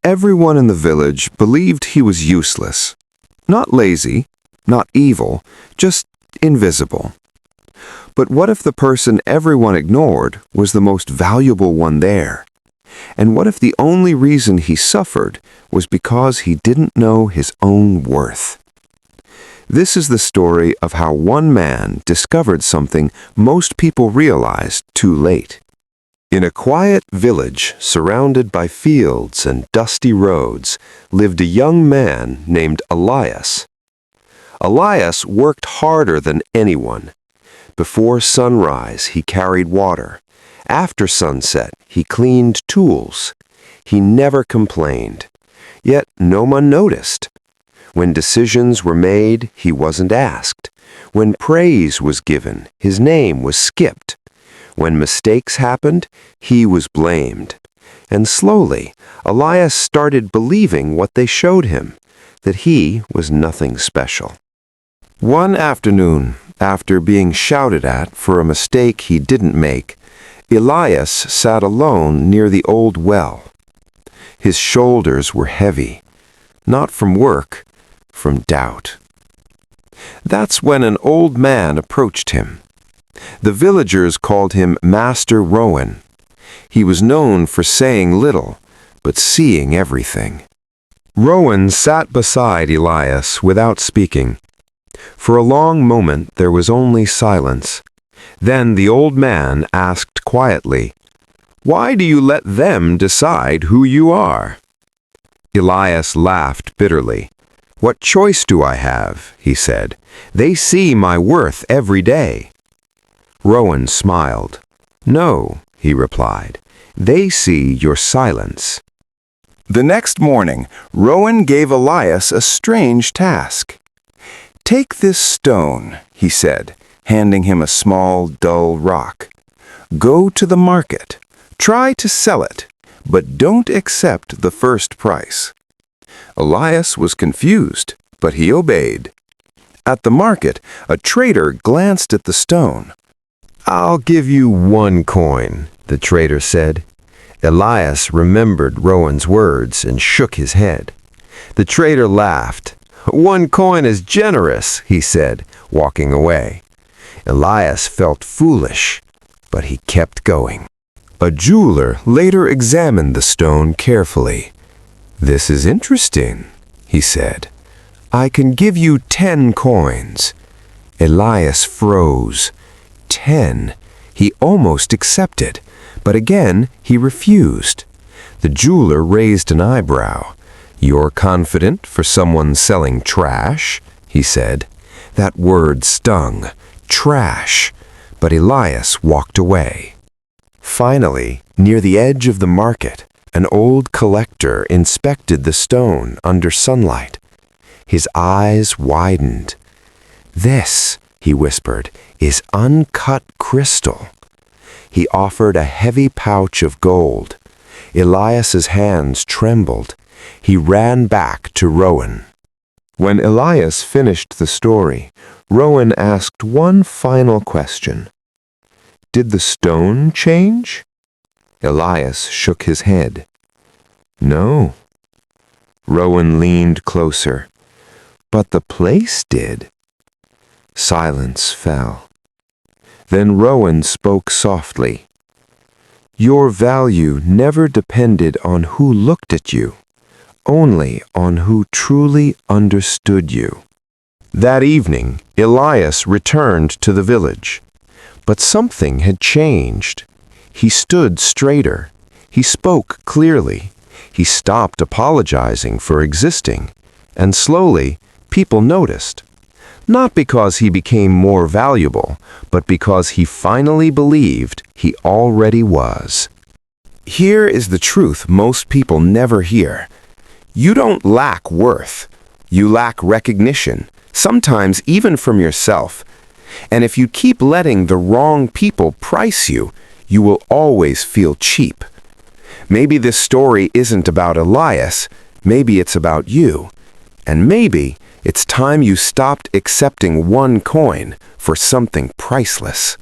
Everyone in the village believed he was useless. Not lazy, not evil, just invisible. But what if the person everyone ignored was the most valuable one there? And what if the only reason he suffered was because he didn't know his own worth? This is the story of how one man discovered something most people realized too late. In a quiet village surrounded by fields and dusty roads lived a young man named Elias. Elias worked harder than anyone. Before sunrise, he carried water. After sunset, he cleaned tools. He never complained. Yet no one noticed. When decisions were made, he wasn't asked. When praise was given, his name was skipped. When mistakes happened, he was blamed. And slowly, Elias started believing what they showed him, that he was nothing special. One afternoon, after being shouted at for a mistake he didn't make, Elias sat alone near the old well. His shoulders were heavy, not from work, from doubt. That's when an old man approached him. The villagers called him Master Rowan. He was known for saying little, but seeing everything. Rowan sat beside Elias without speaking. For a long moment there was only silence. Then the old man asked quietly, "Why do you let them decide who you are?" Elias laughed bitterly. "What choice do I have?" he said. "They see my worth every day." Rowan smiled. "No," he replied. "They see your silence." The next morning, Rowan gave Elias a strange task. "Take this stone," he said, handing him a small, dull rock. "Go to the market. Try to sell it, but don't accept the first price." Elias was confused, but he obeyed. At the market, a trader glanced at the stone. "I'll give you 1 coin," the trader said. Elias remembered Rowan's words and shook his head. The trader laughed. "1 coin is generous," he said, walking away. Elias felt foolish, but he kept going. A jeweler later examined the stone carefully. "This is interesting," he said. "I can give you 10 coins." Elias froze. 10. He almost accepted, but again he refused. The jeweler raised an eyebrow. "You're confident for someone selling trash?" he said. That word stung. Trash. But Elias walked away. Finally, near the edge of the market, an old collector inspected the stone under sunlight. His eyes widened. "This," he whispered, "is uncut crystal." He offered a heavy pouch of gold. Elias's hands trembled. He ran back to Rowan. When Elias finished the story, Rowan asked one final question. "Did the stone change?" Elias shook his head. "No." Rowan leaned closer. "But the place did." Silence fell. Then Rowan spoke softly. "Your value never depended on who looked at you, only on who truly understood you." That evening, Elias returned to the village. But something had changed. He stood straighter. He spoke clearly. He stopped apologizing for existing. And slowly, people noticed. Not because he became more valuable, but because he finally believed he already was. Here is the truth most people never hear. You don't lack worth. You lack recognition, sometimes even from yourself. And if you keep letting the wrong people price you, you will always feel cheap. Maybe this story isn't about Elias. Maybe it's about you. And maybe it's time you stopped accepting 1 coin for something priceless.